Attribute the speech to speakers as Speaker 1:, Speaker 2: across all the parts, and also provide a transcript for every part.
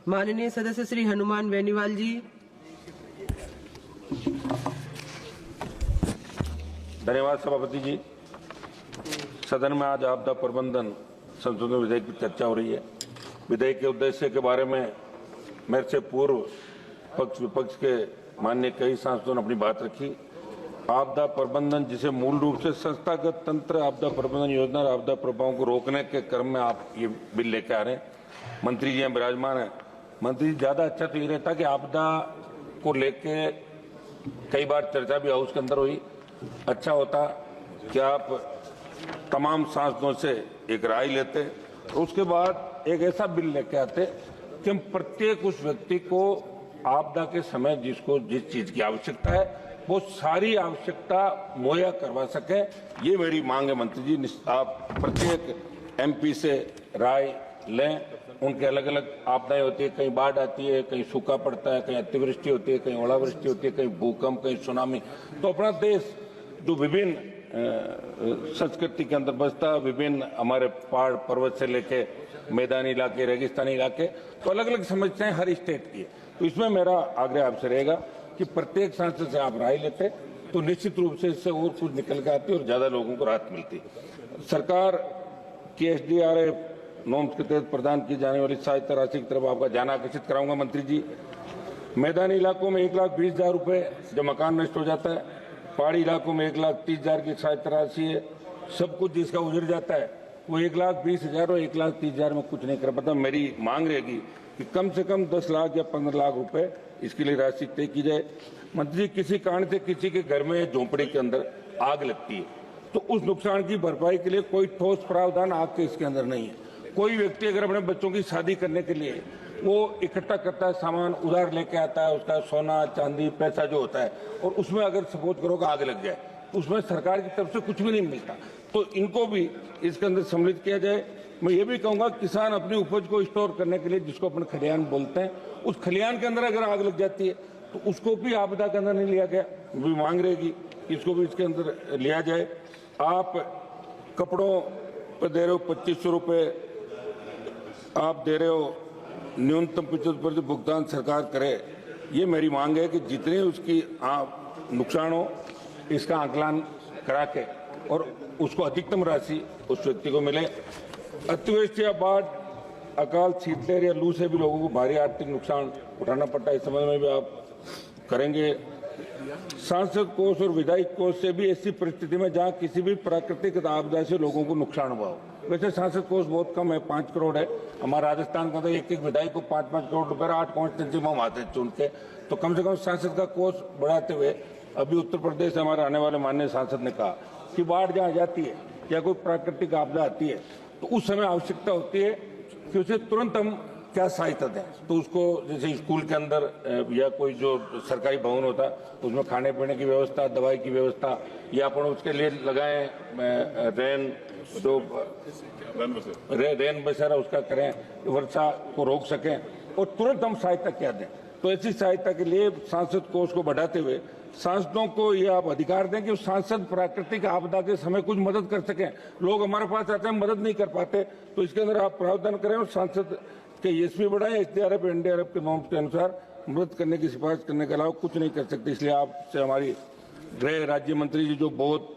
Speaker 1: माननीय सदस्य श्री हनुमान बेनीवाल जी।
Speaker 2: धन्यवाद सभापति जी। सदन में आज आपदा प्रबंधन संशोधन विधेयक की चर्चा हो रही है। विधेयक के उद्देश्य के बारे में मेरे से पूर्व पक्ष विपक्ष के माननीय कई सांसदों ने अपनी बात रखी। आपदा प्रबंधन, जिसे मूल रूप से संस्थागत तंत्र आपदा प्रबंधन योजना और आपदा प्रभावों को रोकने के क्रम में आप ये बिल लेके आ रहे हैं। मंत्री जी यहाँ विराजमान है। मंत्री जी, ज्यादा अच्छा तो ये रहता कि आपदा को लेके कई बार चर्चा भी हाउस के अंदर हुई। अच्छा होता कि आप तमाम सांसदों से एक राय लेते और उसके बाद एक ऐसा बिल लेके आते कि हम प्रत्येक उस व्यक्ति को आपदा के समय जिसको जिस चीज की आवश्यकता है वो सारी आवश्यकता मुहैया करवा सके। ये मेरी मांग है मंत्री जी। आप प्रत्येक एमपी से राय लें। उनके अलग अलग आपदाएं होती है, कहीं बाढ़ आती है, कहीं सूखा पड़ता है, कहीं अतिवृष्टि होती है, कहीं ओलावृष्टि होती है, कहीं भूकंप, कहीं सुनामी। तो अपना देश जो विभिन्न संस्कृति के अंदर बसता, विभिन्न हमारे पहाड़ पर्वत से लेके मैदानी इलाके, रेगिस्तानी इलाके, तो अलग अलग समस्याएं हर स्टेट की है। तो इसमें मेरा आग्रह आपसे रहेगा कि प्रत्येक सांसद से आप राय लेते तो निश्चित रूप से इससे और कुछ निकल के आती और ज्यादा लोगों को राहत मिलती। सरकार की SDRF नॉर्म्स के तहत प्रदान की जाने वाली सहायता राशि की तरफ आपका ध्यान आकर्षित कराऊंगा मंत्री जी। मैदानी इलाकों में 1,20,000 रुपए जब मकान नष्ट हो जाता है, पहाड़ी इलाकों में 1,30,000 की सहायता राशि है। सब कुछ जिसका उजड़ जाता है वो 1,20,000 और 1,30,000 में कुछ नहीं कर पाता। मेरी मांग रहेगी कि कम से कम 10 लाख या 15 लाख रुपए इसके लिए राशि तय की जाए। मंत्री जी, किसी कारण से किसी के घर में झोंपड़ी के अंदर आग लगती है तो उस नुकसान की भरपाई के लिए कोई ठोस प्रावधान आग के इसके अंदर नहीं है। कोई व्यक्ति अगर अपने बच्चों की शादी करने के लिए वो इकट्ठा करता है, सामान उधार लेके आता है, उसका सोना चांदी पैसा जो होता है, और उसमें अगर सपोज करो कि आग लग जाए तो उसमें सरकार की तरफ से कुछ भी नहीं मिलता। तो इनको भी इसके अंदर सम्मिलित किया जाए। मैं ये भी कहूंगा किसान अपनी उपज को स्टोर करने के लिए, जिसको अपन खलिहान बोलते हैं, उस खलिहान के अंदर अगर आग लग जाती है तो उसको भी आपदा के अंदर नहीं लिया गया। भी मांग रहेगी इसको भी इसके अंदर लिया जाए। आप कपड़ों पर दे रहे हो 2,500 रुपए, आप दे रहे हो न्यूनतम 75% भुगतान सरकार करे। ये मेरी मांग है कि जितने उसकी नुकसान हो इसका आकलन करा के और उसको अधिकतम राशि उस व्यक्ति को मिले। अतिवृष्टि या बाढ़, अकाल, शीतलहर या लू से भी लोगों को भारी आर्थिक नुकसान उठाना पड़ता है। इस संबंध में भी आप करेंगे। सांसद कोष और विधायक कोष से भी ऐसी परिस्थिति में जहां किसी भी प्राकृतिक आपदा से लोगों को नुकसान हुआ हो। वैसे सांसद कोष बहुत कम है, 5 करोड़ है। हमारा राजस्थान का तो एक एक विधायक को 5-5 करोड़ रुपए 8 कॉन्स्टिट्यूंसी में हम आते चुन के, तो कम से कम सांसद का कोष बढ़ाते हुए अभी उत्तर प्रदेश से हमारे आने वाले माननीय सांसद ने कहा कि बाढ़ जहाँ जाती है या कोई प्राकृतिक आपदा आती है तो उस समय आवश्यकता होती है कि उसे तुरंत हम क्या सहायता दें। तो उसको जैसे स्कूल के अंदर या कोई जो सरकारी भवन होता है उसमें खाने पीने की व्यवस्था, दवाई की व्यवस्था, या अपन उसके लिए लगाएं रेन बसेरा उसका करें, वर्षा को रोक सकें और तुरंत हम सहायता क्या दें। तो ऐसी सहायता के लिए सांसद कोष को बढ़ाते हुए सांसदों को ये आप अधिकार दें कि सांसद प्राकृतिक आपदा के समय कुछ मदद कर सकें। लोग हमारे पास आते हैं, मदद नहीं कर पाते, तो इसके अंदर आप प्रावधान करें और सांसद के एसपी बढ़ाएं। SDRF NDRF के नॉर्म्स के अनुसार मदद करने की सिफारिश करने के अलावा कुछ नहीं कर सकते। इसलिए आपसे हमारी गृह राज्य मंत्री जी जो बहुत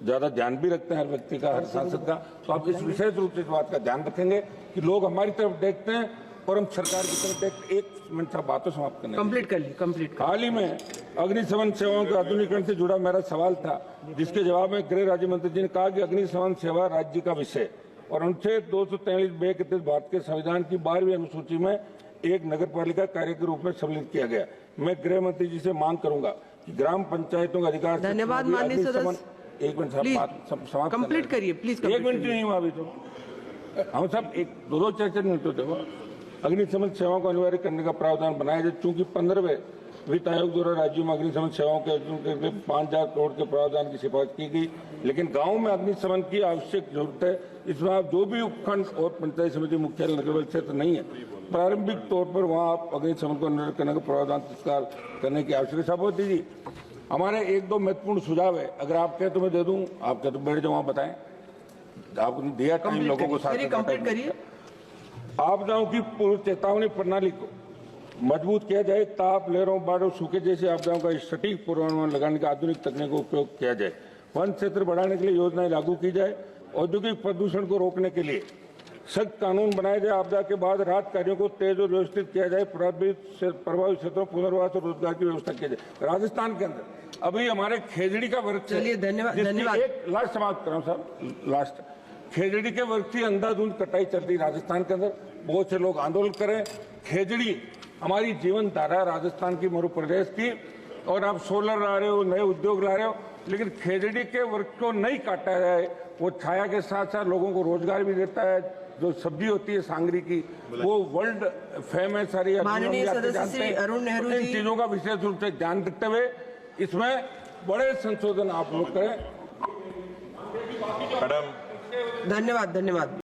Speaker 2: ज्यादा ध्यान भी रखते हैं हर व्यक्ति का, हर सांसद का, तो आप इस विशेष रूप से इस बात का ध्यान रखेंगे कि लोग हमारी तरफ देखते हैं और हम सरकार की तरफ देखते। एक मिनट साहब बातों समाप्त करने
Speaker 1: कंप्लीट कर ली, कंप्लीट।
Speaker 2: हाल ही में अग्निशमन सेवाओं के आधुनिकीकरण से जुड़ा मेरा सवाल था, जिसके जवाब में गृह राज्य मंत्री जी ने कहा कि अग्निशमन सेवा राज्य का विषय और अनुच्छेद 243(ब) के तहत भारत के संविधान की 12वीं अनुसूची में एक नगर पालिका कार्य के रूप में सम्मिलित किया गया। मैं गृह मंत्री जी से मांग करूंगा कि ग्राम पंचायतों का अधिकार।
Speaker 1: धन्यवाद माननीय सदस्य।
Speaker 2: एक मिनट साहब बात समाप्त
Speaker 1: कंप्लीट करिए प्लीज।
Speaker 2: एक मिनट नहीं हुआ अभी तो हम सब एक दो चर्चा नहीं तो देखो। अग्निशमन सेवाओं को अनिवार्य करने का प्रावधान बनाया जाए। चूंकि 15वें वित्त आयोग द्वारा राज्यों में अग्निशमन सेवाओं के 5,000 करोड़ के प्रावधान की सिफारिश की गई, लेकिन गाँव में अग्निशमन की आवश्यक जरूरत है। इसमें आप जो भी उपखंड और पंचायत समिति मुख्यालय नगर क्षेत्र नहीं है, प्रारंभिक तौर पर वहाँ आप अग्निशमन को अनिवार्य करने का प्रावधान तत्काल करने की आवश्यकता। सभापति जी, हमारे 1-2 महत्वपूर्ण सुझाव है, अगर आप कहें तो मैं दे दूं। आप कहें तो बैठ जाओ, आप बताएं। आपने दिया टाइम लोगों को साथ
Speaker 1: कंप्लीट करिए।
Speaker 2: आपदाओं की पूर्व चेतावनी प्रणाली को मजबूत किया जाए। ताप, लहरों, बाढ़ों, सूखे जैसी आपदाओं का सटीक पूर्वानुमान लगाने का आधुनिक तकनीक का उपयोग किया जाए। वन क्षेत्र बढ़ाने के लिए योजनाएं लागू की जाए। औद्योगिक प्रदूषण को रोकने के लिए सख्त कानून बनाए जाए। आपदा के बाद राहत कार्यों को तेज और व्यवस्थित किया जाए। प्रभावित क्षेत्रों पुनर्वास और रोजगार की व्यवस्था की जाए। राजस्थान के अंदर अभी हमारे खेजड़ी का वृक्ष,
Speaker 1: चलिए धन्यवाद।
Speaker 2: एक लास्ट समाप्त कर रहा हूं साहब, लास्ट। खेजड़ी के वृक्ष की अंधाधुंध कटाई चल रही राजस्थान के अंदर। बहुत से लोग आंदोलन करें। खेजड़ी हमारी जीवन धारा राजस्थान की, मध्य प्रदेश की, और आप सोलर ला रहे हो, नए उद्योग ला रहे हो, लेकिन खेजड़ी के वृक्ष को नहीं काटा जाए। वो छाया के साथ साथ लोगों को रोजगार भी देता है। जो सब्जी होती है सांगरी की, वो वर्ल्ड फेमस सारी।
Speaker 1: माननीय सदस्य श्री अरुण नेहरू
Speaker 2: इन
Speaker 1: जी,
Speaker 2: चीजों का विशेष रूप से ध्यान रखते हुए इसमें बड़े संशोधन आप लोग करें।
Speaker 3: मैडम,
Speaker 1: धन्यवाद।